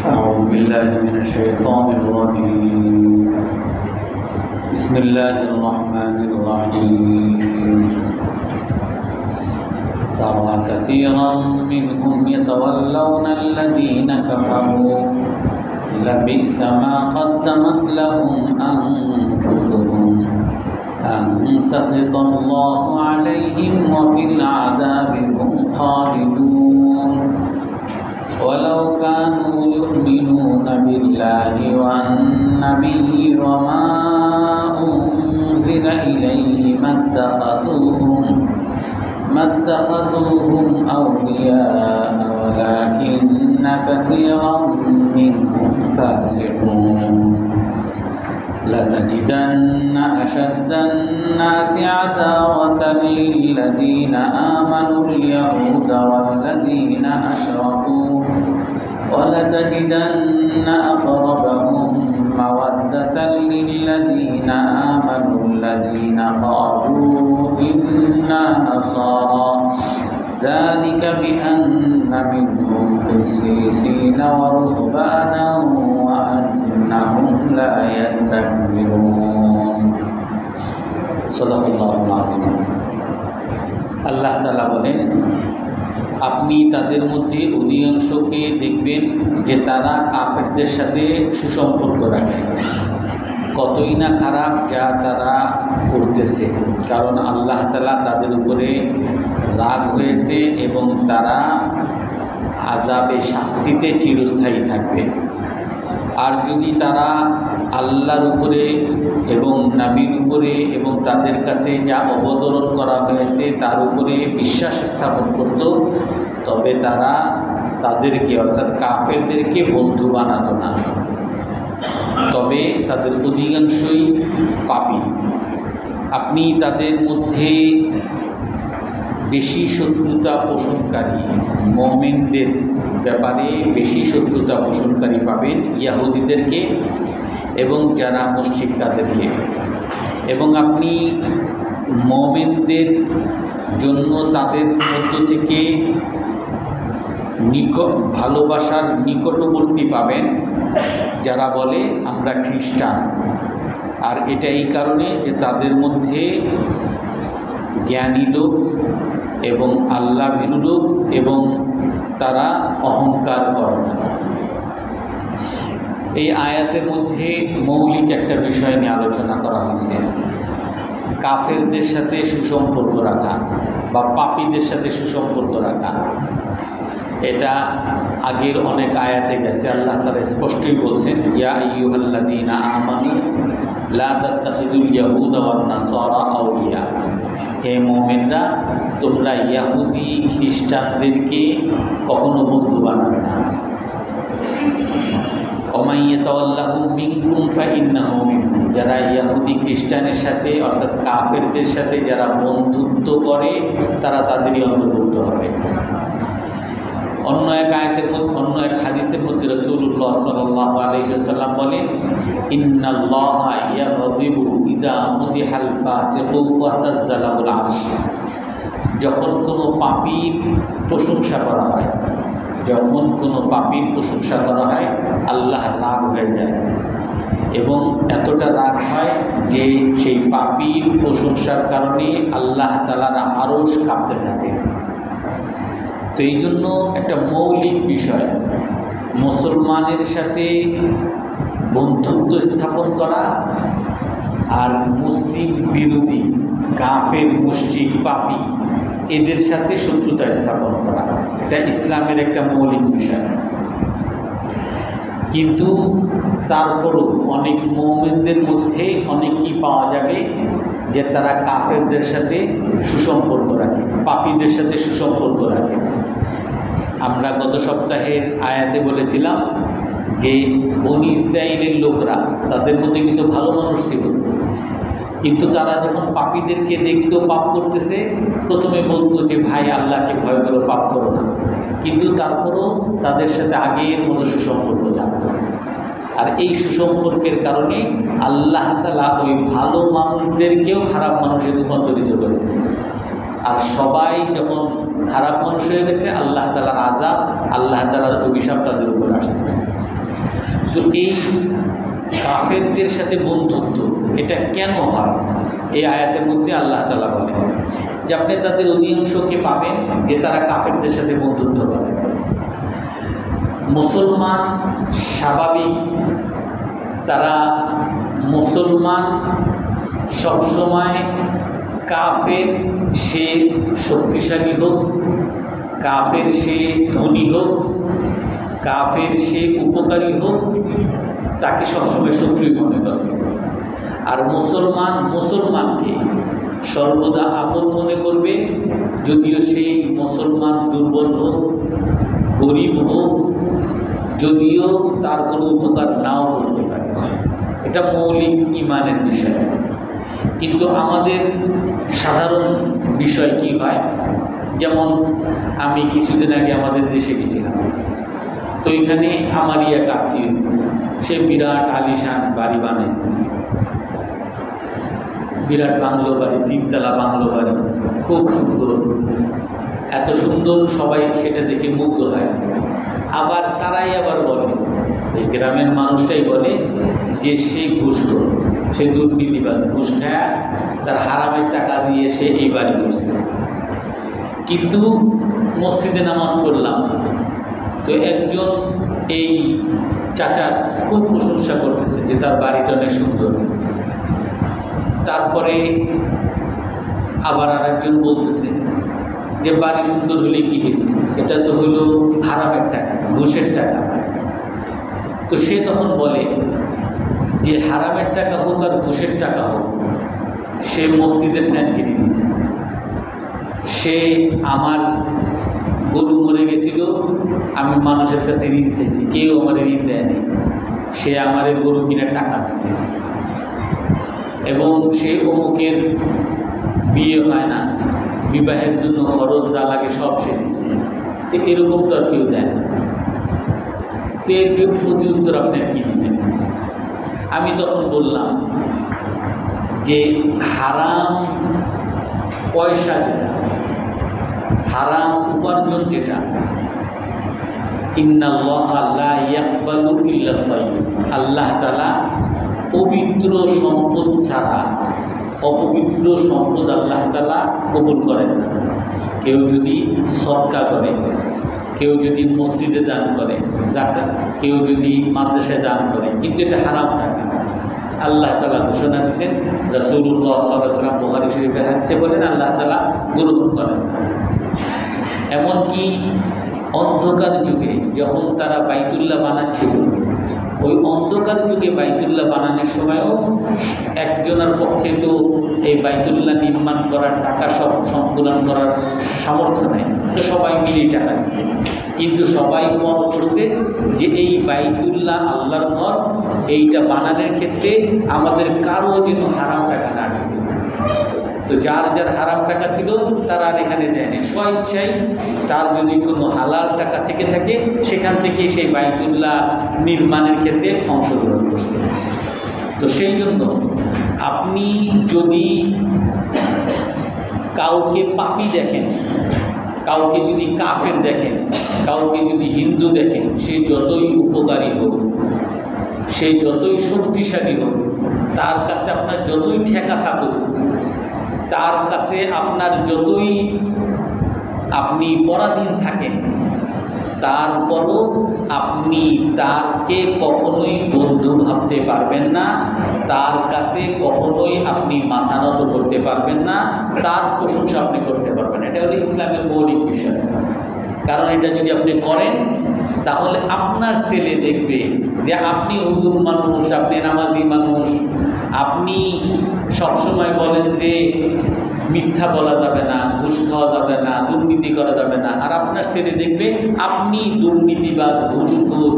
أعوذ بالله من الشيطان الرجيم بسم الله الرحمن الرحيم ترى كثيرا منهم يتولون الذين كفروا لبئس ما قدمت لهم أنفسهم أن سخط الله عليهم وفي العذاب هم خالدون ولو كانوا يؤمنون بالله والنبي وما أنزل إليه ما اتخذوهم أولياء ولكن كثيرا منهم فاسقون لتجدن أشد الناس عداوة للذين آمنوا اليهود والذين أشركوا ولتجدن أقربهم مودة للذين آمنوا الذين قالوا إنا نصارى ذلك بأن منهم قسيسين ورهبانا وأنهم لا يستكبرون صدق الله العظيم আল্লাহ তাআলা বলেন, আপনি তাদের মধ্যে অধিকাংশকে দেখবেন যে তারা কাফেরদের সাথে সুসম্পর্ক রাখে। কতই না খারাপ যা তারা করতেছে, কারণ আল্লাহ তাআলা তাদের উপরে রাগ হয়েছে এবং তারা আযাবে শাস্তিতে চিরস্থায়ী থাকবে। আর যদি তারা আল্লাহর উপরে এবং নবীর উপরে এবং তাদের কাছে যা অবতরণ করা হয়েছে তার উপরে বিশ্বাস স্থাপন করত, তবে তারা তাদেরকে অর্থাৎ কাফেরদেরকে বন্ধু বানাতো না। তবে তাদের অধিকাংশই পাপী। আপনি তাদের মধ্যে বেশি শত্রুতা পোষণকারী মুমিনদের ব্যাপারে বেশি শত্রুতা পোষণকারী পাবেন ইহুদিদেরকে এবং যারা মুশরিক তাদেরকে। এবং আপনি মুমিনদের জন্য তাদের মধ্য থেকে ভালোবাসার নিকটবর্তী পাবেন যারা বলে আমরা খ্রিস্টান। আর এটা এই কারণে যে তাদের মধ্যে জ্ঞানী লোক এবং আল্লাহ ভীরু লোক এবং তারা অহংকার করে না। এই আয়াতের মধ্যে মৌলিক একটা বিষয় নিয়ে আলোচনা করা হয়েছে, কাফেরদের সাথে সুসম্পর্ক রাখা বা পাপীদের সাথে সুসম্পর্ক রাখা। এটা আগের অনেক আয়াতে গেছে। আল্লাহ তাআলা স্পষ্টই বলছেন, ইয়া আইয়ুহাল্লাযীনা আমানু লা তাত্তাখিযুল ইয়াহুদা ওয়ান নাসারা আউলিয়া, হে মুমিনরা তোমরা ইহুদি খ্রিস্টানদেরকে কখনো বন্ধু বানাবে না। ওমান ইয়াতাওয়াল্লাহুম মিনকুম ফাইন্নাহু মিনহুম, যারা ইহুদি খ্রিস্টানের সাথে অর্থাৎ কাফেরদের সাথে যারা বন্ধুত্ব করে তারা তাদেরই অন্তর্ভুক্ত হবে। অন্য এক আয়াতের মধ্যে অন্য এক হাদিসের মধ্যে রাসূলুল্লাহ সাল্লাল্লাহু আলাইহি ওয়াসাল্লাম বলেন, ইন্নাল্লাহা ইয়াগদিবু ইযা মুদিহাল ফাসিকু ওয়া তাযালাহুল আরশ, যখন কোনো পাপীর প্রশংসা করা হয়, যখন কোনো পাপীর প্রশংসা করা হয় আল্লাহ রাগ হয়ে যায় এবং এতটা রাগ হয় যে সেই পাপীর প্রশংসার কারণে আল্লাহ তাআলার আরশ কাঁপতে থাকে। তো এই জন্য একটা মৌলিক বিষয়, মুসলমানের সাথে বন্ধুত্ব স্থাপন করা আর মুসলিম বিরোধী কাফের মুশরিক পাপী এদের সাথে শত্রুতা স্থাপন করা, এটা ইসলামের একটা মৌলিক বিষয়। কিন্তু তারপরও অনেক মুমিনদের মধ্যে অনেক কি পাওয়া যাবে যে তারা কাফেরদের সাথে সুসম্পর্ক রাখে, পাপীদের সাথে সুসম্পর্ক রাখে। আমরা গত সপ্তাহের আয়াতে বলেছিলাম যে বনি ইসরাইলের লোকরা, তাদের মধ্যে কিছু ভালো মানুষ ছিল, কিন্তু তারা যখন পাপীদেরকে দেখতো পাপ করতেছে প্রথমে বলতো যে ভাই আল্লাহকে ভয় করো, পাপ করো না, কিন্তু তারপরও তাদের সাথে আগের মতো সুসম্পর্ক থাকত। আর এই সুসম্পর্কের কারণে আল্লাহ তাআলা ওই ভালো মানুষদেরকেও খারাপ মানুষে রূপান্তরিত করে দিয়েছে। আর সবাই যখন খারাপ মানুষ হয়ে গেছে আল্লাহ তাআলার আযাব, আল্লাহ তাআলার অভিশাপ তাদের উপর আসছে। তো এই কাফেরদের সাথে বন্ধুত্ব এটা কেন হয়? এই আয়াতের মধ্যে আল্লাহ তাআলা বলেন যে আপনি তাদের অধিকাংশকে পাবেন যে তারা কাফেরদের সাথে বন্ধুত্ব করে। মুসলমান স্বাভাবিক, তারা মুসলমান সবসময় কাফের সে শক্তিশালী হোক, কাফের সে ধনী হোক, কাফের সে উপকারী হোক, তাকে সবসময় শত্রুই মনে করে। আর মুসলমান মুসলমানকে সর্বদা আপন মনে করবে, যদিও সেই মুসলমান দুর্বল হোক, গরিব হোক, যদিও তার কোনো উপকার নাও করতে পারে। এটা মৌলিক ইমানের বিষয়। কিন্তু আমাদের সাধারণ বিষয় কি হয়, যেমন আমি কিছুদিন আগে আমাদের দেশে গেছিলাম, তো এখানে আমারই এক আত্মীয়, সে বিরাট আলিশান বাড়ি বানাইছে, বিরাট বাংলো বাড়ি, 3 তলা বাংলো বাড়ি, খুব সুন্দর, এত সুন্দর সবাই সেটা দেখে মুগ্ধ হয়। আবার তারাই আবার বলে, এই গ্রামের মানুষটাই বলে যে সে ঘুষখোর, সে দুর্নীতিবাজ, ঘুষ খায়, তার হারামের টাকা দিয়ে সে এই বাড়ি করছে। কিন্তু মসজিদে নামাজ পড়লাম, তো একজন এই চাচা খুব প্রশংসা করতেছে যে তার বাড়িটা অনেক সুন্দর। তারপরে আবার আরেকজন বলতেছে যে বাড়ি সুন্দর হলে কি হয়েছে, এটা তো হইল হারামের টাকা, ঘুষের টাকা। তো সে তখন বলে যে হারামের টাকা হোক আর ঘুষের টাকা হোক, সে মসজিদের ফ্যান কিনে দিয়েছে। সে আমার গরু মরে গেছিল, আমি মানুষের কাছে ঋণ চাইছি, কেউ আমার ঋণ দেয়নি, সে আমার গরু কিনে টাকা দিচ্ছে। এবং সে অমুকের বিয়ে হয় না, বিবাহের জন্য খরচ যা লাগে সব সে দিচ্ছে। তো এরকম তো আর কেউ দেয় না। তো এর প্রতি উত্তর আপনার কী দিবেন? আমি তখন বললাম যে হারাম পয়সা যেটা, হারাম উপার্জন যেটা, ইন্নাল্লাহা লা ইয়াকবালু ইল্লা তাইয়্যিব, আল্লাহ তাআলা পবিত্র সম্পদ ছাড়া অপবিত্র সম্পদ আল্লাহ তাআলা কবুল করেন না। কেউ যদি সদকা করে, কেউ যদি মসজিদে দান করে, যাকাত, কেউ যদি মাদ্রাসায় দান করে, কিন্তু এটা হারাম টাকা। আল্লাহ তাআলা ঘোষণা দিয়েছেন, রাসূলুল্লাহ সাল্লাল্লাহু আলাইহি ওয়াসাল্লাম বুখারী শরীফের হাদিসে বলেন আল্লাহ তাআলা গ্রহণ করেন না। এমনকি অন্ধকার যুগে যখন তারা বাইতুল্লাহ বানাচ্ছিল, ওই অন্ধকার যুগে বাইতুল্লাহ বানানোর সময়ও একজনের পক্ষে তো এই বাইতুল্লাহ নির্মাণ করার টাকা সব সংকুলন করার সামর্থ্য নেই, তো সবাই মিলেই টাকা দিচ্ছে। কিন্তু সবাই মত করছে যে এই বাইতুল্লাহ আল্লাহর ঘর, এইটা বানানোর ক্ষেত্রে আমাদের কারো যেন হারাম টাকা না ঢুকে। তো যার যার হারাম টাকা ছিল তারা আর এখানে দেয়নি, স্বইচ্ছায় তার যদি কোনো হালাল টাকা থেকে থাকে সেখান থেকে সেই বাইতুল্লাহ নির্মাণের ক্ষেত্রে অংশগ্রহণ করছে। তো সেই জন্য আপনি যদি কাউকে পাপী দেখেন, কাউকে যদি কাফের দেখেন, কাউকে যদি হিন্দু দেখেন, সে যতই উপকারী হোক, সে যতই শক্তিশালী হোক, তার কাছে আপনার যতই ঠেকা থাকুক, তার কাছে আপনার যতই আপনি পরাধীন থাকেন, তারপরও আপনি তাকে কখনোই বন্ধু ভাবতে পারবেন না, তার কাছে কখনোই আপনি মাথা নত করতে পারবেন না, তার প্রশংসা আপনি করতে পারবেন না। এটা হলো ইসলামের মৌলিক বিষয়। কারণ এটা যদি আপনি করেন তাহলে আপনার ছেলে দেখবে যে আপনি হুজুর মানুষ, আপনি নামাজি মানুষ, আপনি সবসময় বলেন যে মিথ্যা বলা যাবে না, ঘুষ খাওয়া যাবে না, দুর্নীতি করা যাবে না, আর আপনার ছেলে দেখবে আপনি দুর্নীতিবাজ, ঘুষখোর,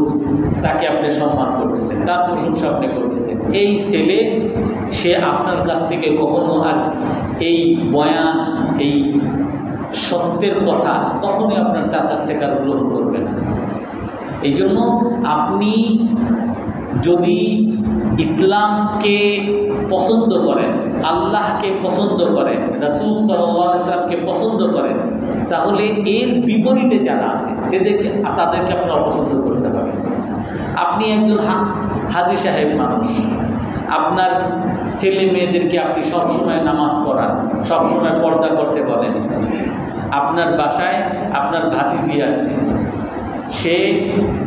তাকে আপনি সম্মান করতেছেন, তার প্রশংসা আপনি করতেছেন। এই ছেলে সে আপনার কাছ থেকে কখনো আর এই বয়ান, এই সত্যের কথা কখনোই আপনার তার কাছ থেকে আর গ্রহণ করবে না। এই জন্য আপনি যদি ইসলামকে পছন্দ করেন, আল্লাহকে পছন্দ করেন, রাসূল সাল্লাল্লাহু আলাইহি ওয়াসাল্লামকে পছন্দ করেন, তাহলে এর বিপরীতে যারা আছে তাদেরকে আপনার অপছন্দ করতে হবে। আপনি একজন হাজী সাহেব মানুষ, আপনার ছেলে মেয়েদেরকে আপনি সবসময় নামাজ পড়ান, সবসময় পর্দা করতে বলেন। আপনার বাসায় আপনার ভাতিজি আসছে, সে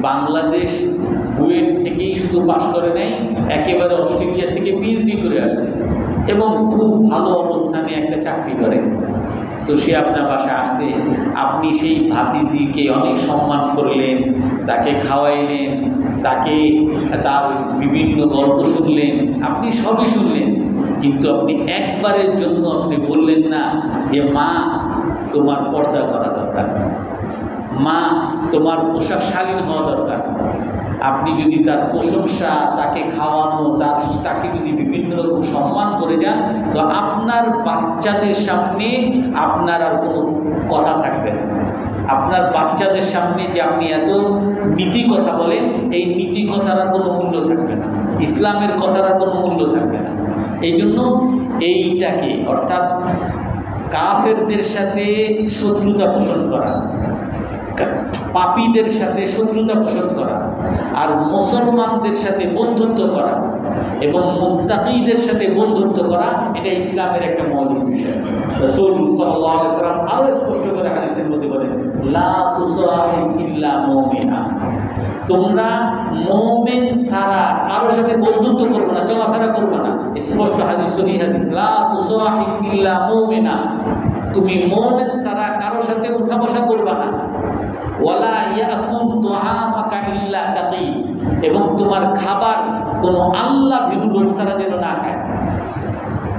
বাংলাদেশ বুয়েট থেকেই শুধু পাশ করে নেই, একেবারে অস্ট্রেলিয়া থেকে পিএইচডি করে আসছে এবং খুব ভালো অবস্থানে একটা চাকরি করে। তো সে আপনার বাসায় আসছে, আপনি সেই ভাতিজিকে অনেক সম্মান করলেন, তাকে খাওয়াইলেন, তাকে তার বিভিন্ন গল্প শুনলেন, আপনি সবই শুনলেন, কিন্তু আপনি একবারের জন্য আপনি বললেন না যে মা তোমার পর্দা করা দরকার, মা তোমার পোশাক শালীন হওয়া দরকার। আপনি যদি তার প্রশংসা, তাকে খাওয়ানো, তাকে যদি বিভিন্ন রকম সম্মান করে যান, তো আপনার বাচ্চাদের সামনে আপনার আর কোনো কথা থাকবে না। আপনার বাচ্চাদের সামনে যে আপনি এত নীতি কথা বলেন, এই নীতি কথার আর কোনো মূল্য থাকবে না, ইসলামের কথার আর কোনো মূল্য থাকবে না। এই জন্য এইটাকে, অর্থাৎ কাফেরদের সাথে শত্রুতা পোষণ করা, পাপীদের সাথে শত্রুতা পোষণ করা, আর মুসলমানদের সাথে বন্ধুত্ব করা এবং মুত্তাকীদের সাথে বন্ধুত্ব করা, এটা ইসলামের একটা মৌলিক বিষয়। রাসূল সাল্লাল্লাহু আলাইহি ওয়াসাল্লাম আরো স্পষ্ট করে হাদিসের মধ্যে বলেন, লা তুসাহিব ইল্লা মুমিনা, তোমরা মুমিন ছাড়া কারোর সাথে বন্ধুত্ব করবে না, চলাফেরা করবে না। স্পষ্ট হাদিস, সহিহ হাদিস, লা তুসাহিব ইল্লা মুমিনা, তুমি মুমিন ছাড়া কারোর সাথে উঠা বসা করবে না। ওয়ালা ইয়াকুল তুআমাকা ইল্লা তাকী, এবং তোমার খাবার কোনো আল্লাহ ভীরু লোক ছাড়া যেন না খায়।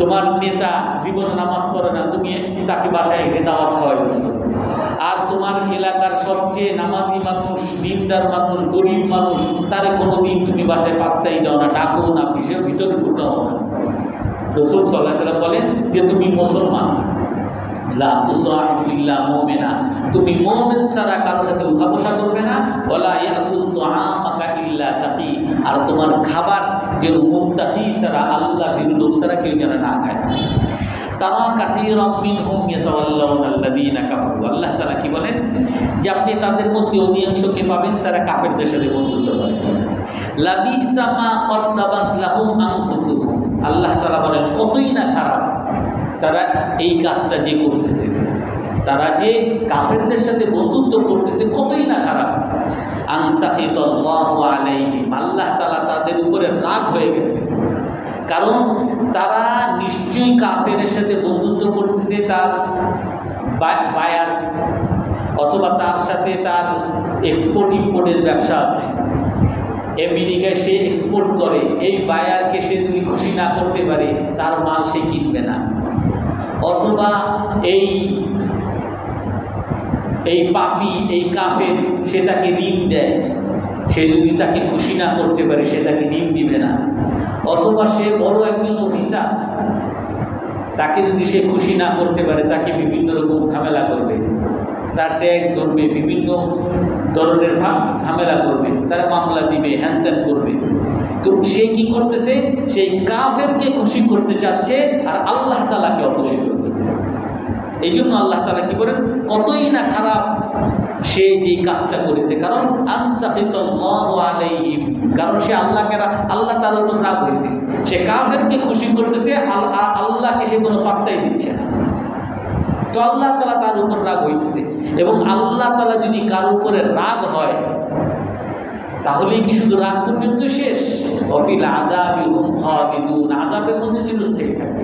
তোমার নেতা জীবনে নামাজ পড়ে না, তুমি তাকে বাসায় এসে দাওয়াত খাওয়াই দিচ্ছো, আর তোমার এলাকার সবচেয়ে নামাজি মানুষ, দিনদার মানুষ, গরিব মানুষ, তারে কোনোদিন তুমি বাসায় পাত্তাই দাও না, ডাকো না, পিছের ভিতরে ঢুকাও না। রাসূল সাল্লাল্লাহু আলাইহি ওয়াসাল্লাম বলেন যে তুমি মুসলমান না, লা তুসাহিব ইল্লা মুমিনা, তুমি মুমিন ছাড়া কারোর সাথে উঠা বসা করবে না। ওয়ালা ইয়াকুল তুআমাকা ইল্লা তাকী, আর তোমার খাবার যেন মুত্তাকী ছাড়া, আল্লাহ ভীরু লোক ছাড়া কেউ যেন না খায়। তারা কাসীরাম মিনহুম ইয়াতাওয়াল্লাউনা আল্লাযীনা কাফারু, আল্লাহ তাআলা কি বলেন যে আপনি তাদের মধ্যে অধিকাংশকে পাবেন তারা কাফেরদের সাথে বন্ধুত্ব করে। লাবিসা মা কদ্দাবাত লাহুম আনফুসুহুম, আল্লাহ তাআলা বলেন কতই না খারাপ তারা এই কাজটা যে করতেছে, তারা যে কাফেরদের সাথে বন্ধুত্ব করতেছে, কতই না খারাপ। আনসাখিতাল্লাহু আলাইহিম, আল্লাহ তাআলা তাদের উপরে রাগ হয়ে গেছে, কারণ তারা নিশ্চয়ই কাফেরের সাথে বন্ধুত্ব করতেছে, তার বায়ার অথবা তার সাথে তার এক্সপোর্ট ইম্পোর্টের ব্যবসা আছে, আমেরিকায় সে এক্সপোর্ট করে, এই বায়ারকে সে যদি খুশি না করতে পারে তার মাল সে কিনবে না। অথবা এই পাপী, এই কাফের, সে তাকে ঋণ দেয়, সে যদি তাকে খুশি না করতে পারে সে তাকে ঋণ দিবে না। অথবা সে বড় একজন অফিসার, তাকে যদি সে খুশি না করতে পারে তাকে বিভিন্ন রকম ঝামেলা করবে, তার ট্যাক্স ধরবে, বিভিন্ন ধরনের ঝামেলা করবে, তারা মামলা দিবে, হ্যানত্যান করবে। তো সে কি করতেছে, সেই কাফেরকে খুশি করতে চাচ্ছে আর আল্লাহ তাআলাকে অখুশি করতেছে। এই জন্য আল্লাহ তাআলা কি বলেন, কতই না খারাপ সে যেই কাজটা করেছে, কারণ আনসাখিতাল্লাহু আলাইহিম, কারণ সে আল্লাহ তার উপর রাগ হয়েছে, সে কাফেরকে খুশি করতেছে, আল্লাহকে সে কোনো পাত্তাই দিচ্ছে না। তো আল্লাহ তাআলা তার উপর রাগ হইতেছে, এবং আল্লাহ তাআলা যদি কারো উপরে রাগ হয় তাহলেই কি শুধু রাগ পর্যন্ত শেষ? ওয়াফিল আযাবি হুম খালিদুন, আযাবের মধ্যে চিরস্থায়ী থাকবে।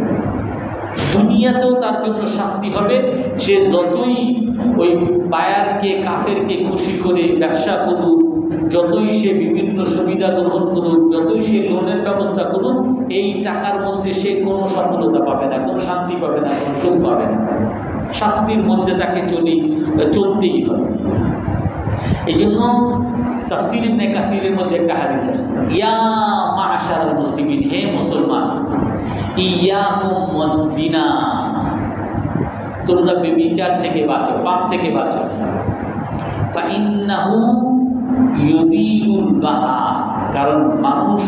দুনিয়াতেও তার জন্য শাস্তি হবে, সে যতই ওই বায়ারকে, কাফেরকে খুশি করে ব্যবসা করুক, যতই সে বিভিন্ন সুবিধা গ্রহণ করুক, যতই সে লোনের ব্যবস্থা করুক, এই টাকার মধ্যে সে কোনো সফলতা পাবে না, কোনো শান্তি পাবে না, কোনো সুখ পাবে না, শাস্তির মধ্যে তাকে চলতেই হবে। এই জন্য তাফসীর ইবনে কাসীরের মধ্যে একটা হাদিস আছে, ইয়া মা'শারাল মুসলিমিন, হে মুসলমান, ইয়াকুম ওয়াজ-জিনা, তোমরা ব্যভিচার থেকে বাঁচো, পাপ থেকে বাঁচো। ফাইন্নাহু ইউজিলুল বাহা, কারণ মানুষ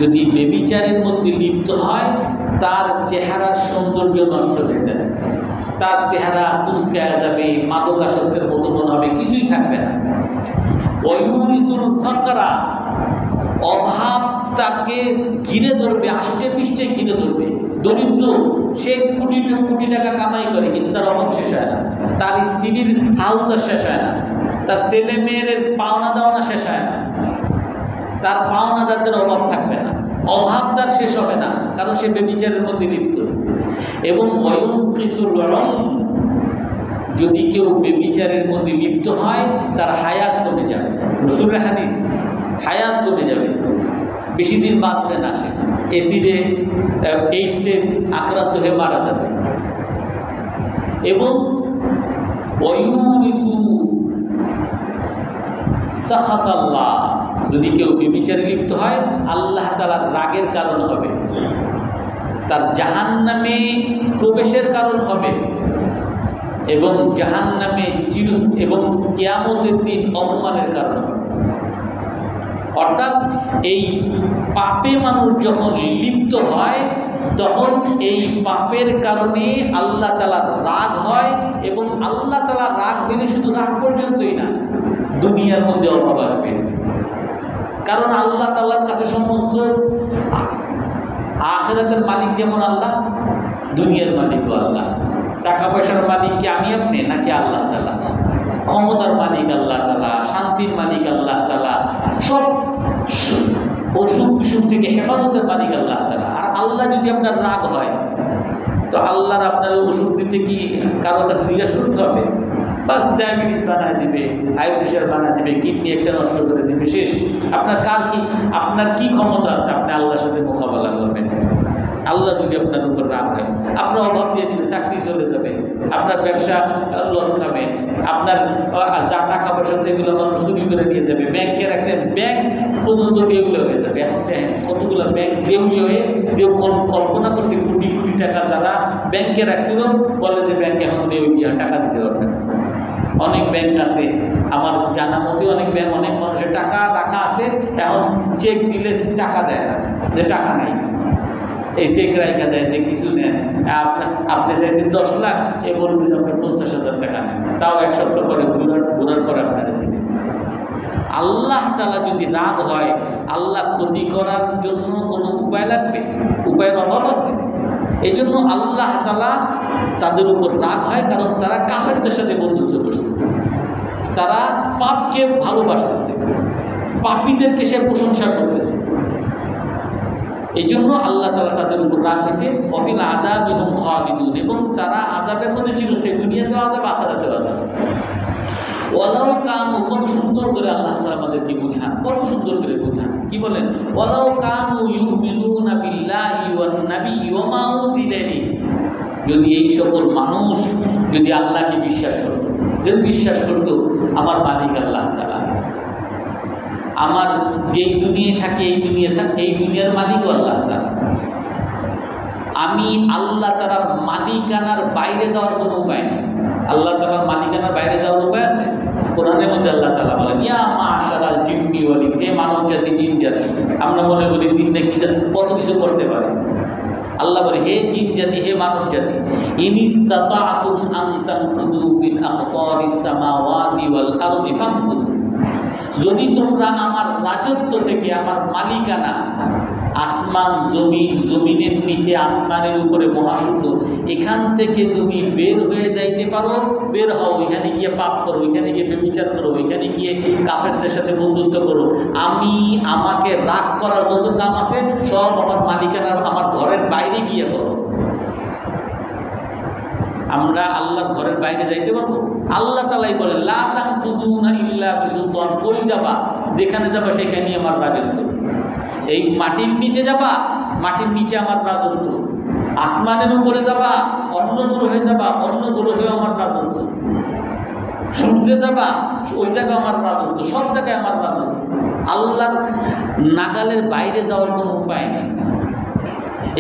যদি বেবিচারের মধ্যে লিপ্ত হয় তার চেহারার সৌন্দর্য নষ্ট হয়ে যাবে, তার চেহারা কুচকায়া যাবে, মাদকাসক্তের মতো মনে হবে, কিছুই থাকবে না। ওয়ুরিসুল ফাকরা, অভাব তাকে ঘিরে ধরবে, আষ্টে পৃষ্ঠে ঘিরে ধরবে। দরিদ্র, সে কোটি কোটি টাকা কামাই করে কিন্তু তার অভাব শেষ হয় না, তার স্ত্রীর হাউতার শেষ হয় না, তার ছেলে মেয়ের পাওনা দাওনা শেষ হয় না, তার পাওনাদারদের অভাব থাকবে না, অভাব তার শেষ হবে না, কারণ সে বেবিচারের মধ্যে লিপ্ত। এবং যদি কেউ বেবিচারের মধ্যে লিপ্ত হয় তার হায়াত কমে যাবে। রাসূলের হাদিস, হায়াত কমে যাবে, বেশি দিন বাঁচবে না, সে এসিডে এইডসে আক্রান্ত হয়ে মারা যাবে। এবং সাখাতাল্লাহ, যদি কেউ বেবিচারে লিপ্ত হয় আল্লাহ তাআলার রাগের কারণ হবে, তার জাহান্নামে প্রবেশের কারণ হবে, এবং জাহান্নামে এবং কিয়ামতের দিন অপমানের কারণ হবে। অর্থাৎ এই পাপে মানুষ যখন লিপ্ত হয় তখন এই পাপের কারণে আল্লাহ তাআলার রাগ হয়, এবং আল্লাহ তাআলার রাগ হইলে শুধু রাগ পর্যন্তই না, দুনিয়ার মধ্যে অভাব আসবে। কারণ আল্লাহ তাআলার কাছে সমস্ত, আখিরাতের মালিক যেমন আল্লাহ, দুনিয়ার মালিকও আল্লাহ। টাকা পয়সার মালিক কি আমি আপনি নাকি আল্লাহ তাআলা? ক্ষমতার মালিক আল্লাহ তাআলা, শান্তির মালিক আল্লাহ তাআলা, সব অসুখ বিসুখ থেকে হেফাজতের মালিক আল্লাহ তাআলা। আর আল্লাহ যদি আপনার রাগ হয় তো আল্লাহর আপনার ওষুধ দিতে কি কারো কাছে জিজ্ঞাসা করতে হবে? বাস ডায়াবেটিস বানায় দিবে, হাই প্রেশার বানায় দিবে, কিডনি একটা নষ্ট করে দেবে, শেষ। আপনার কি ক্ষমতা আছে আপনি আল্লাহর সাথে মোকাবেলা করবেন? আল্লাহ যদি আপনার উপর রাগ হয়, আপনার অভাব দিয়ে দিবে, চাকরি চলে যাবে, আপনার ব্যবসা লস খাবে, আপনার যা টাকা পয়সা সেগুলো মানুষ চুরি করে নিয়ে যাবে, ব্যাংকে রাখছেন, ব্যাংক পর্যন্ত দেউলিয়া হয়ে যাবে। এখন দেখেন কতগুলো ব্যাংক দেউলিয়া হয়ে, যে কল্পনা করছে কোটি কোটি টাকা যারা ব্যাংকে রাখছিল, বলে যে ব্যাংক এখন দেউলিয়া, টাকা দিতে পারবে না। অনেক ব্যাংক আছে, আমার জানা মতে অনেক ব্যাংক, অনেক মানুষের টাকা রাখা আছে, এখন চেক দিলে টাকা দেয় না, যে টাকা নাই, এই চেক রাখা দেয় যে কিছু নেন। আপনি চাইছেন 10 লাখ, এ বলবেন আপনার 50,000 টাকা নেন, তাও এক সপ্তাহ পরে ঘোরার পরে আপনারা দিবেন। আল্লাহ তাআলা যদি রাগ হয়, আল্লাহ ক্ষতি করার জন্য কোনো উপায় লাগবে? উপায়ের অভাব আছে। এই জন্য আল্লাহ তাআলা তাদের উপর রাগ হয়, কারণ তারা কাফেরদের সাথে বন্ধুত্ব করছে, তারা পাপকে ভালোবাসতেছে, পাপীদেরকে সে প্রশংসা করতেছে। এই জন্য আল্লাহ তাআলা তাদের উপর রাগ হয়েছে। ওয়াফিল আযাবি হুম খালিদুন, এবং তারা আযাবের মধ্যে চিরস্থায়ী, দুনিয়াতেও আযাব, আখিরাতেও আযাব। ওয়ালাউ কানু, কত সুন্দর করে আল্লাহ তাআলা আমাদেরকে বুঝান, কত সুন্দর করে বুঝান। কি বলেন? ওয়ালাউ কানু ইউমিনুনা বিল্লাহি ওয়ান নাবিয়্যি ওয়া মা উনজিলা ইলাইহি, যদি এই সকল মানুষ যদি আল্লাহকে বিশ্বাস করত, যদি বিশ্বাস করত আমার মালিক আল্লাহ তাআলা, আমার যেই দুনিয়ায় থাকে এই দুনিয়ার মালিক আল্লাহ তাআলা, আমি আল্লাহ তাআলার মালিকানার বাইরে যাওয়ার কোনো উপায় নেই। আল্লাহ তাআলার মালিকানার বাইরে যাওয়ার উপায় আছে? কোরআনের মধ্যে আল্লাহ তাআলা বলেন, ইয়া মাশারাল জিন্নি ওয়াল ইনস, মানব জাতি, জিন জাতি। আমরা মনে করি জিন নাকি কত কিছু করতে পারে। আল্লাহ বলে, হে জিন জাতি, হে মানব জাতি, ইনিস্তাতাতুম আন তানফুযু মিন আকতারিস সামাওয়াতি ওয়াল আরদি ফানফুযু, যদি তোমরা আমার রাজত্ব থেকে, আমার মালিকানা, আসমান জমিন, জমিনের নিচে, আসমানের উপরে মহাশূন্য, এখান থেকে যদি বের হয়ে যাইতে পারো, বের হও, ওইখানে গিয়ে পাপ করো, ওইখানে গিয়ে ব্যভিচার করো, ওইখানে গিয়ে কাফেরদের সাথে বন্ধুত্ব করো। আমাকে রাগ করার যত কাম আছে সব আমার মালিকানার, আমার ঘরের বাইরে গিয়ে করো। আমরা আল্লাহর ঘরের বাইরে যাইতে পারবো? আল্লাহ তাআলাই বলেন, লা তানফুযুনা ইল্লা বিসুলতান, কই যাবা, যেখানে যাবা সেখানেই আমার রাজত্ব। এই মাটির নিচে যাবা, মাটির নিচে আমার রাজত্ব। আসমানের উপরে যাবা, অন্য গ্রহে যাবা, অন্য গ্রহে আমার রাজত্ব। সূর্যে যাবা, ওই জায়গায় আমার রাজত্ব, সব জায়গায় আমার রাজত্ব। আল্লাহর নাগালের বাইরে যাওয়ার কোনো উপায় নেই।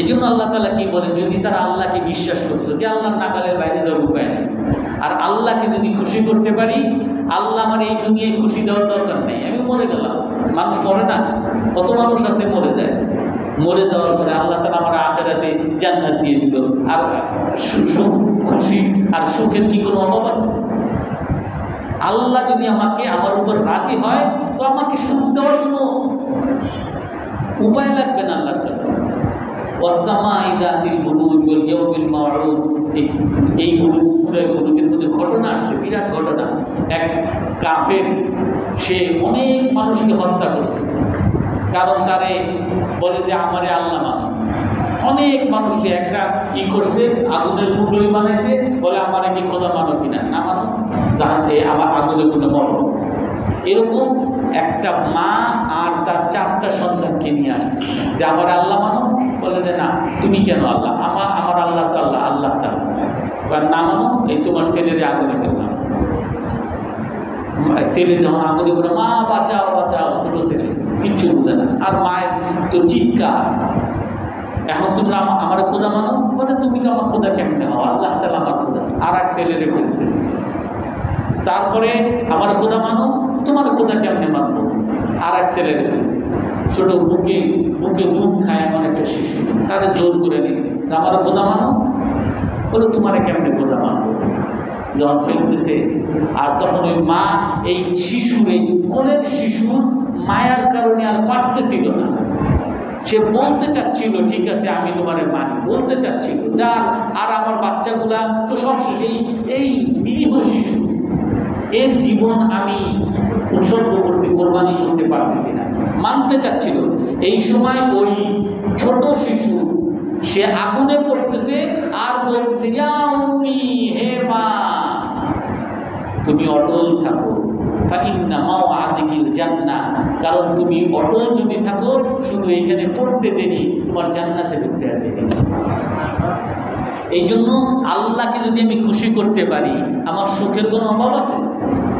এই জন্য আল্লাহ তাআলা কি বলেন, যদি তারা আল্লাহকে বিশ্বাস করতো যে আল্লাহর নাগালের বাইরে যাওয়ার উপায় নেই, আর আল্লাহকে যদি খুশি করতে পারি, আল্লাহ আমার এই দুনিয়ায় খুশি দেওয়ার দরকার নেই, আমি মরে গেলাম। মানুষ মরে না? কত মানুষ আছে মরে যায়, মরে যাওয়ার পরে আল্লাহ তাআলা আমার আখিরাতে জান্নাত দিয়ে দিল, আর সুখ খুশি আর সুখের কি কোনো অভাব আছে? আল্লাহ যদি আমাকে আমার উপর রাজি হয় তো আমাকে সুখ দেওয়ার কোনো উপায় লাগবে না আল্লাহর কাছে। এই বুরুজের মধ্যে ঘটনা আসছে, বিরাট ঘটনা। এক কাফের, সে অনেক মানুষকে হত্যা করছে, কারণ তারে বলে যে আমারে আল্লাহ মানো। অনেক মানুষকে একটা করছে, আগুনের কুণ্ডলী বানাইছে, বলে আমার কি খোদা মানো কিনা, না মানো যাতে আমার আগুনে কোনো মরো। এরকম একটা মা আর তার 4টা সন্তানকে নিয়ে আসছে যে আমার আল্লাহ মানো। বলে যে না, তুমি কেন আল্লাহ? আমার আল্লাহ তো আল্লাহ, আল্লাহ তার না মানো, এই তোমার ছেলেরে আগুনে ফেললাম। ছেলে যখন আগুনে করে মা বাঁচাও বাঁচাও, ছোট ছেলে কিচ্ছু বুঝে না, আর মায়ের তো চিৎকার, এখন তোমরা আমার খোদা মানো? বলে তুমি তো আমার খোদা কেমনে হও? আল্লাহ তাআলা আমার খোদা। আর এক ছেলেরে ফেলছে। তারপরে আমার খোদা মানো? তোমার খোদা কেমনে মানবো? আর এক ছেলেরে ফেলছে। ছোট বুকে দুধ খায় এমন একটা শিশু, তারে জোর করে নিয়েছে, আমার খোদা মানো? বলে তোমারে কেমনে খোদা মানবো? যখন ফেলতেছে, আর তখন ওই মা এই শিশুর, এই কোলের শিশুর মায়ার কারণে আর পারতেছিল না। সে বলতে চাচ্ছিল ঠিক আছে আমি তোমারে মানি, বলতে চাচ্ছিল, যার আর আমার বাচ্চাগুলা তো সব শেষে, এই নিরীহ শিশু, এর জীবন আমি উৎসর্গ করতে, কোরবানি করতে পারতেছি না, মানতে চাচ্ছিল। এই সময় ওই ছোট শিশু সে আগুনে পড়তেছে আর বলতেছে, ইয়া উম্মি, হে মা তুমি অটল থাকো, ফাইন্না মাওআদিকিল জান্নাহ, কারণ তুমি অটল যদি থাকো, শুধু এখানে পড়তে দেরি, তোমার জান্নাতে ঢুকতে দেরি। এই জন্য আল্লাহকে যদি আমি খুশি করতে পারি, আমার সুখের কোনো অভাব আছে?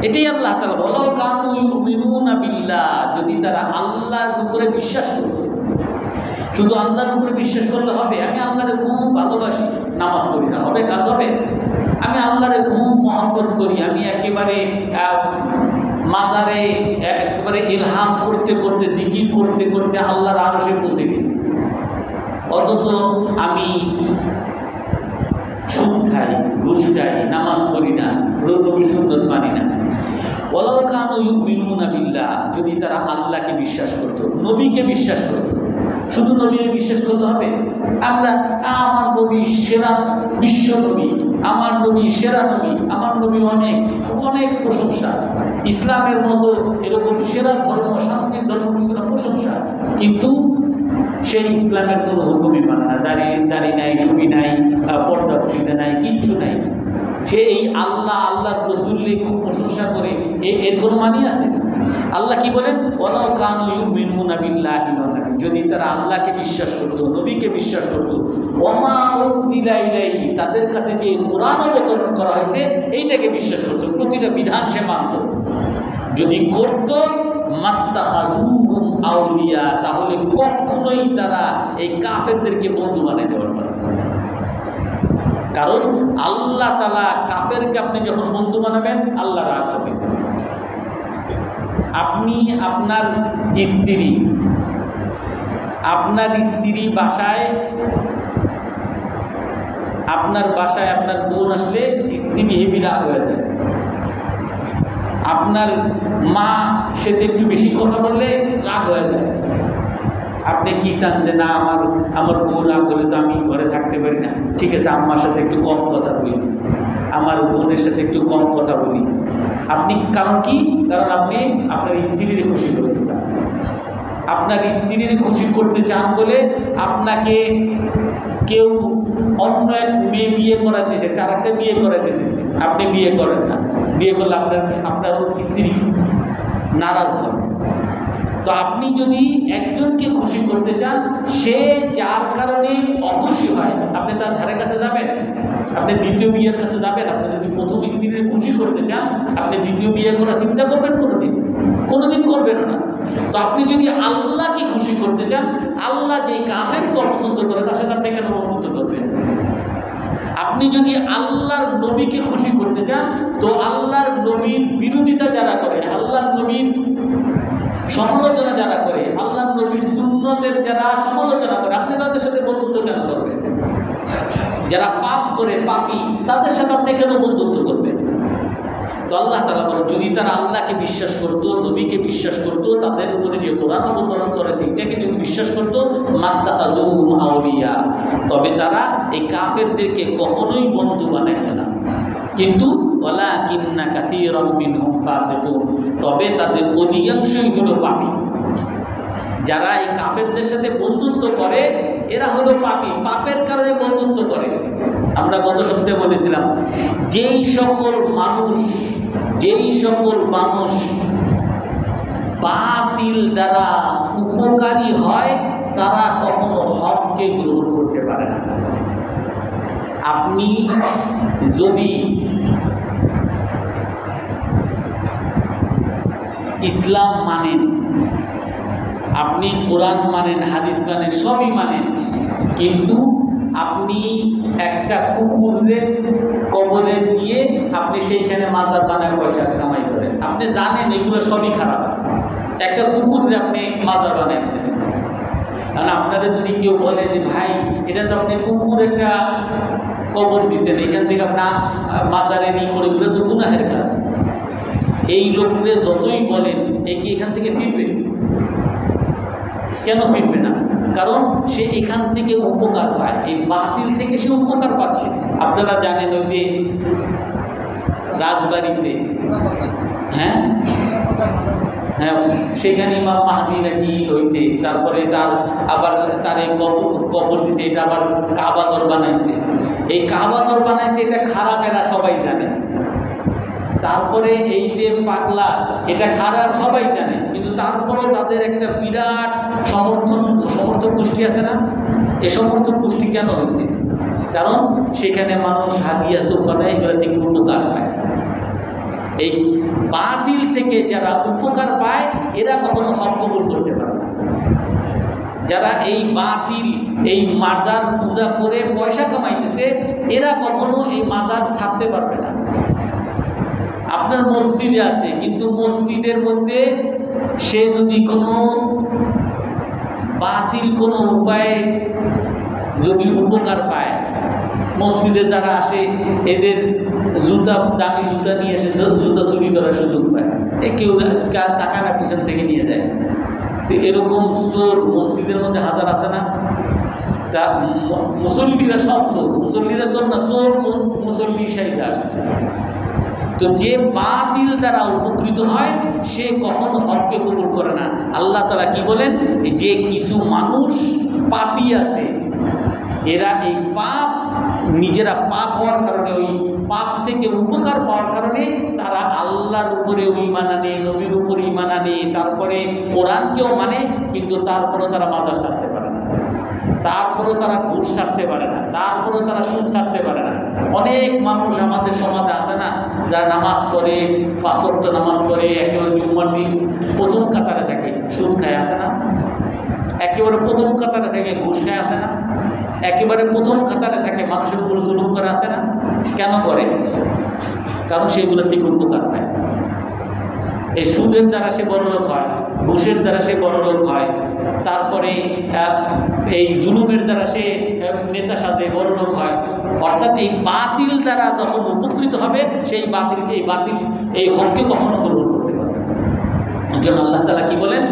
এটাই আল্লাহ তাআলা বলো, কানু ইউমিনুনা বিল্লাহ, যদি তারা আল্লাহর উপরে বিশ্বাস করতো। শুধু আল্লাহর উপরে বিশ্বাস করলে হবে? আমি আল্লাহরে খুব ভালোবাসি, নামাজ পড়ি না, হবে? কাজ হবে? আমি আল্লাহরে খুব মহব্বত করি, আমি একেবারে মাজারে একেবারে ইলহাম করতে করতে, জিকির করতে করতে আল্লাহর আরশে পৌঁছে গেছি, অথচ আমি সুদ খাই, ঘুষ খাই, নামাজ পড়ি না, নবীর সুন্নাত মানি না। ওয়ালাউ কানু ইউমিনুনা বিল্লাহ, যদি তারা আল্লাহকে বিশ্বাস করত, নবীকে বিশ্বাস করত। শুধু নবীকে বিশ্বাস করতে হবে? আমরা আমার নবী সেরা বিশ্ব নবী, আমার নবী সেরা নবী, আমার নবী অনেক অনেক প্রশংসা, ইসলামের মতো এরকম সেরা ধর্ম, শান্তির ধর্ম কিছু না, প্রশংসা, কিন্তু সেই ইসলামের কোনো হুকুমই মানে না, দাড়ি নাই, টুপি নাই, পর্দা বসিতে নাই, কিচ্ছু নাই। সে এই আল্লাহ রাসূলকে খুব প্রশংসা করে, এর কোনো মানি আছে? আল্লাহ কি বলেন, ওয়ালাউ কানু ইউমিনুনা বিল্লাহি ওয়া নবী, যদি তারা আল্লাহকে বিশ্বাস করত, নবীকে বিশ্বাস করত, ওমা উনজিলা ইলাইহি, তাদের কাছে যে কোরআন অবতরণ করা হয়েছে এইটাকে বিশ্বাস করত, প্রতিটা বিধান সে মানত, যদি করত, মাত্তাখাযুহুম আউলিয়া, তাহলে কখনোই তারা এই কাফেরদেরকে বন্ধু বানিয়ে দেওয়ার পারে। কারণ আল্লাহ তাআলা কাফেরকে আপনি যখন বন্ধু বানাবেন, আল্লাহ রাগ হবে। আপনি আপনার স্ত্রী বাসায়, আপনার বোন আসলে স্ত্রী হেবি রাগ হয়ে যায়। আপনার মা সেটা একটু বেশি কথা বললে রাগ হয়ে যায়। আপনি কি চান যে না, আমার বউ রাগ হলে তো আমি ঘরে থাকতে পারি না, ঠিক আছে আম্মার সাথে একটু কম কথা বলি, আমার বোনের সাথে একটু কম কথা বলি। আপনি কারণ কি? কারণ আপনি আপনার স্ত্রীকে খুশি করতে চান। আপনার স্ত্রীকে খুশি করতে চান বলে আপনাকে কেউ অন্য এক মেয়ে বিয়ে করাতে এসেছে, আর একটা বিয়ে করাতে এসেছে, আপনি বিয়ে করেন না। বিয়ে করলে আপনার স্ত্রী নারাজ হবে। তো আপনি যদি একজনকে খুশি করতে চান, সে যার কারণে অখুশি হয়, আপনি তার ধারে কাছে যাবেন? আপনি দ্বিতীয় বিয়ের কাছে যাবেন? আপনি যদি প্রথম স্ত্রীকে খুশি করতে চান, আপনি দ্বিতীয় বিয়ে করার চিন্তা করবেন? কোনোদিন করবেন না। তো আপনি যদি আল্লাহকে খুশি করতে চান, আল্লাহ যে কাফেরকে অপছন্দ করে তার সাথে আপনি কেন বন্ধুত্ব করবেন? আপনি যদি আল্লাহর নবীকে খুশি করতে চান, তো আল্লাহর নবীর বিরোধিতা যারা করে, আল্লাহর নবীর সমালোচনা যারা করে, আল্লাহর নবীর সুন্নতের যারা সমালোচনা করে পাপী, তাদের সাথে আপনি কেন বন্ধুত্ব করবেন? তো আল্লাহ তাআলা বলেন, যদি তারা আল্লাহকে বিশ্বাস করতো, নবীকে বিশ্বাস করতো, তাদের উপরে যে কোরআন অবতরণ করেছে এটাকে যদি বিশ্বাস করতো, মাত্তাখাযুহুম আউলিয়া, তবে তারা এই কাফেরদেরকে কখনোই বন্ধু বানাইত না। কিন্তু ওয়ালাকিন্না কাসীরাম মিনহুম ফাসিকুন, তবে তাদের অধিকাংশই হলো পাপী। যারা এই কাফেরদের সাথে বন্ধুত্ব করে এরা হলো পাপী, পাপের কারণে বন্ধুত্ব করে। আমরা গত সপ্তাহে বলেছিলাম, যেই সকল মানুষ বাতিল দ্বারা উপকারী হয় তারা কখনো হককে গ্রহণ করতে পারে না। আপনি যদি ইসলাম মানেন, আপনি কোরআন মানেন, হাদিস মানেন, সবই মানেন, কিন্তু আপনি একটা কুকুরের কবরে দিয়ে আপনি সেইখানে মাজার বানায় পয়সা কামাই করেন, আপনি জানেন এগুলো সবই খারাপ, একটা কুকুরে আপনি মাজার বানাইছেন। কারণ আপনারা যদি কেউ বলে যে ভাই এটা তো আপনি কুকুর একটা কবর দিচ্ছেন, এখান থেকে আপনার মাজারের করে, এগুলো তো গুনাহের কাজ, এই লোকরে যতই বলেন এ কি এখান থেকে ফিরবে? কেন ফিরবে না? কারণ সে এখান থেকে উপকার পায়, এই বাতিল থেকে সে উপকার পাচ্ছে। আপনারা জানেন ওই যে রাজবাড়িতে, হ্যাঁ, সেখানে ইমাম মাহদী নাকি হয়েছে, তারপরে তার এই কবর দিছে, এটা আবার কাবাঘর বানাইছে। এই কাবাঘর বানাইছে এটা খারাপ, এরা সবাই জানে। তারপরে এই যে পাগলা, এটা খারাপ সবাই জানে, কিন্তু তারপরেও তাদের একটা বিরাট সমর্থক গোষ্ঠী আছে না? এই সমর্থক গোষ্ঠী কেন হয়েছে? কারণ সেখানে মানুষ হাদিয়া তোফা দেয়, এগুলো থেকে উপকার পায়। এই বাতিল থেকে যারা উপকার পায় এরা কখনো হক কবুল করতে পারে না। যারা এই বাতিল, এই মাজার পূজা করে পয়সা কামাইতেছে, এরা কখনো এই মাজার ছাড়তে পারবে না। আপনার মসজিদে আছে, কিন্তু মসজিদের মধ্যে সে যদি কোনো বাতিল কোনো উপায়ে যদি উপকার পায়, মসজিদে যারা আসে এদের দামি জুতা নিয়ে এসে জুতা চুরি করার সুযোগ পায়, কেউ টাকা না পিছন থেকে নিয়ে যায়। তো এরকম চোর মসজিদের মধ্যে হাজার আছে না? তা মুসল্লিরা সব চোর, মুসল্লিরা চোর না, চোর মুসল্লি সাইজে আসছে। তো যে বাতিল দ্বারা উপকৃত হয় সে কখনো হককে কবুল করে না। আল্লাহ তাআলা কি বলেন, যে কিছু মানুষ পাপী আছে, এরা এই পাপ নিজেরা পাপ হওয়ার কারণে, ওই পাপ থেকে উপকার পাওয়ার কারণে তারা আল্লাহর উপরে ঈমান আনে, নবীর উপরে ঈমান আনে, তারপরে কোরআনকেও মানে, কিন্তু তারপরেও তারা মাজার ছাড়তে পারে না, তারপরেও তারা ঘুষ ছাড়তে পারে না, তারপরেও তারা সুদ ছাড়তে পারে না। অনেক মানুষ আমাদের সমাজে আছে না, যারা নামাজ পড়ে, 5 ওয়াক্ত নামাজ পড়ে, একেবারে জুম্মার দিন প্রথম কাতারে থাকে, সুদ খায়, আছে না? একেবারে প্রথম কাতারে থাকে, ঘুষ খায়, আছে না? একেবারে প্রথম কাতারে থাকে, মানুষের উপর জুলুম করে, আছে না? কেন করে? কারণ সেগুলো থেকে উপকার পায়। এই সুদের দ্বারা সে বড়লোক হয়, ঘুষের দ্বারা সে বড়লোক হয়, তারপরে এই জুলুমের দ্বারা সে নেতা সাজে বড়লোক হয়। অর্থাৎ এই বাতিল দ্বারা যখন উপকৃত হবে, সেই এই হককে কখনো গ্রহণ করতে পারবে। এই জন্য আল্লাহ তাআলা কি বলেন,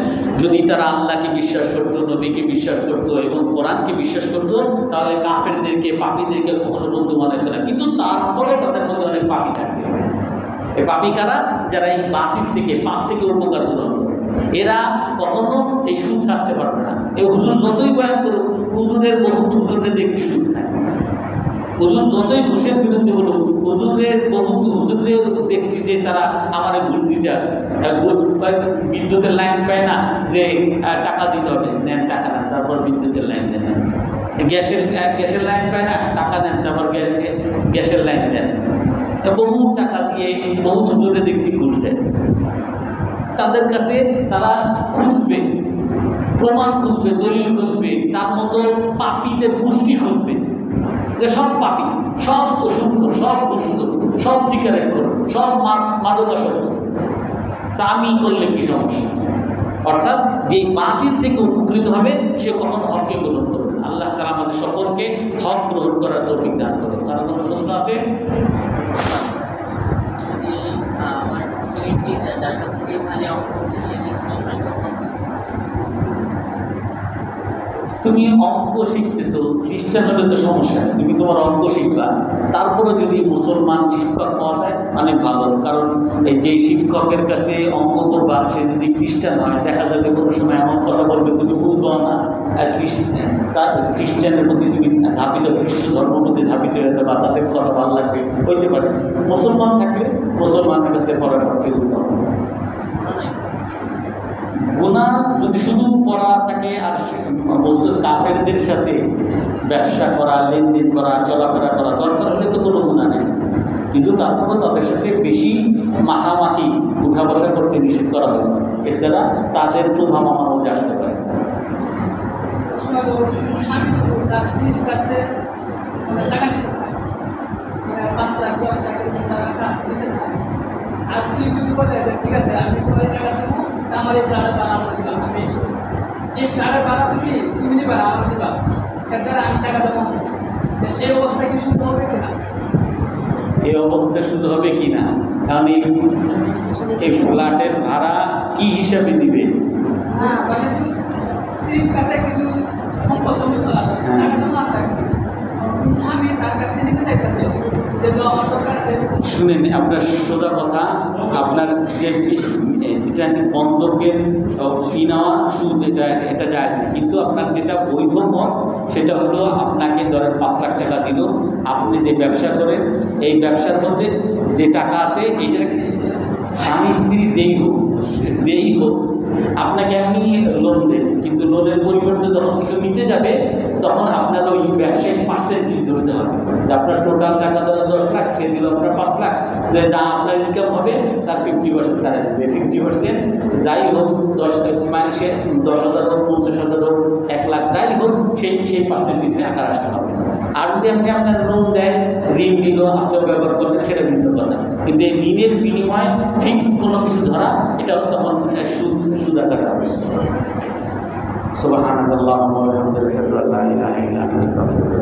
যদি তারা আল্লাহকে বিশ্বাস করতো, নবীকে বিশ্বাস করতো এবং কোরআনকে বিশ্বাস করতো, তাহলে কাফেরদেরকে, পাপীদেরকে কখনো বন্ধু বানাইতো না। কিন্তু তারপরে তাদের মধ্যে অনেক পাপী থাকবে। এই পাপী কারা? যারা এই বাতিল থেকে, পাপ থেকে উপকার গ্রহণ করে, এরা কখনো এই সুদ ছাড়তে পারবে না। এই হুজুর যতই বয়ান করুক, হুজুরের বহুত হুজুরকে দেখছি সুদ খায়, হুজুর যতই ঘুষের বিরুদ্ধে বলুক, হুজুরে দেখছি যে তারা আমার ঘুষ দিতে আসছে। বিদ্যুতের লাইন পায় না, যে টাকা দিতে হবে, নেন টাকা নেন, তারপর বিদ্যুতের লাইন দেন। গ্যাসের লাইন পায় না, টাকা নেন, তারপর গ্যাসের লাইন দেন। বহু টাকা দিয়ে বহু হুজুরে দেখছি ঘুষ দেন। তাদের কাছে তারা খুঁজবে, প্রমাণ খুঁজবে, দলিল খুঁজবে, তার মতো পাপীদের গোষ্ঠী খুঁজবে যে সব পাপী, সব ওষুধখোর, সব ঘুষখোর, সব সিগারেট খোর, সব মাদকাসক্ত, তা আমি করলে কি সমস্যা? অর্থাৎ যে বাতিল থেকে উপকৃত হবে সে কখনো হককে গ্রহণ করবে না। আল্লাহ তাআলা আমাদের সকলকে হক গ্রহণ করার তৌফিক দান করুন। কারণ কোনো প্রশ্ন আছে? তুমি অঙ্ক শিখতেছো, খ্রিস্টান হলে তো সমস্যা, তুমি তোমার অঙ্ক শিখবা। তারপরে যদি মুসলমান শিক্ষক পাওয়া যায় অনেক ভালো, কারণ এই যেই শিক্ষকের কাছে অঙ্ক করবা সে যদি খ্রিস্টান হয়, দেখা যাবে কোনো সময় এমন কথা বলবে তুমি বুঝবো না, আর তার খ্রিস্টানের প্রতি তুমি ধাপিত, খ্রিস্ট ধর্মের প্রতি ধাপিত হয়ে যাবে, বা তাদের কথা ভালো লাগবে, হইতে পারে। মুসলমান থাকলে মুসলমানের কাছে পড়া সবচেয়ে উত্তম। গুনাহ যদি শুধু পড়া থাকে আর কাফেরদের সাথে ব্যবসা করা, লেনদেন করা, চলাফেরা করা, দরকার হলে তো কোনো গুনাহ নেই, কিন্তু তারপরেও তাদের সাথে বেশি মাখামাখি, উঠা বসা করতে নিষেধ করা হয়েছে। এর দ্বারা তাদের প্রভাব আমার মধ্যে আসতে পারে। ঠিক আছে, আমি আমার এই প্লানের ভাড়া আমরা দিলাম, আমি এই প্লানের ভাড়া তুমি দিবা, আমার দিবা, এর দ্বারা আমি টাকা দেবো। এই অবস্থা কি শুধু হবে কিনা? এই অবস্থা শুধু হবে কিনা, কারণ এই ফ্ল্যাটের ভাড়া কি হিসাবে দিবে? না, মানে স্ত্রীর কাছে কিছু সম্পদ জমি তোলা টাকা জমা আছে, স্বামী তার কাছে নিতে চাইতেছে, যেহেতু আমার দরকার আছে। শুনেন, আপনার সোজা কথা, আপনার যেটা বন্ধকের নেওয়া সুদ, এটা জায়েজ না, কিন্তু আপনার যেটা বৈধ পথ সেটা হলো আপনাকে ধরেন 5 লাখ টাকা দিল, আপনি যে ব্যবসা করেন এই ব্যবসার মধ্যে যে টাকা আছে এইটা স্বামী স্ত্রী যেই হোক আপনাকে এমনি লোন দেন, কিন্তু লোনের পরিবর্তে যখন কিছু নিতে যাবে তখন আপনার ওই ব্যবসায়িক পার্সেন্টেজ ধরতে হবে, যে আপনার টোটাল টাকা ধরো 10 লাখ, সে দিল আপনার 5 লাখ, যে যা আপনার ইনকাম হবে তার 50% তারা দেবে। 50% যাই হোক, 10,000 হোক, 50,000 হোক, 1 লাখ যাই হোক, সেই পার্সেন্টেজে আকার আসতে হবে। আর যদি আপনি আপনার লোন দেন, ঋণ দিল, আপনিও ব্যবহার করবেন, সেটা ভিন্ন কথা, কিন্তু এই ঋণের বিনিময়ে ফিক্সড কোনো কিছু ধরা, এটা তখন সুদ আকারে হবে। সুবহানাল্লাহি ওয়া বিহামদিহি, আশহাদু আল্লা ইলাহা ইল্লা আনতা, আস্তাগফিরুকা।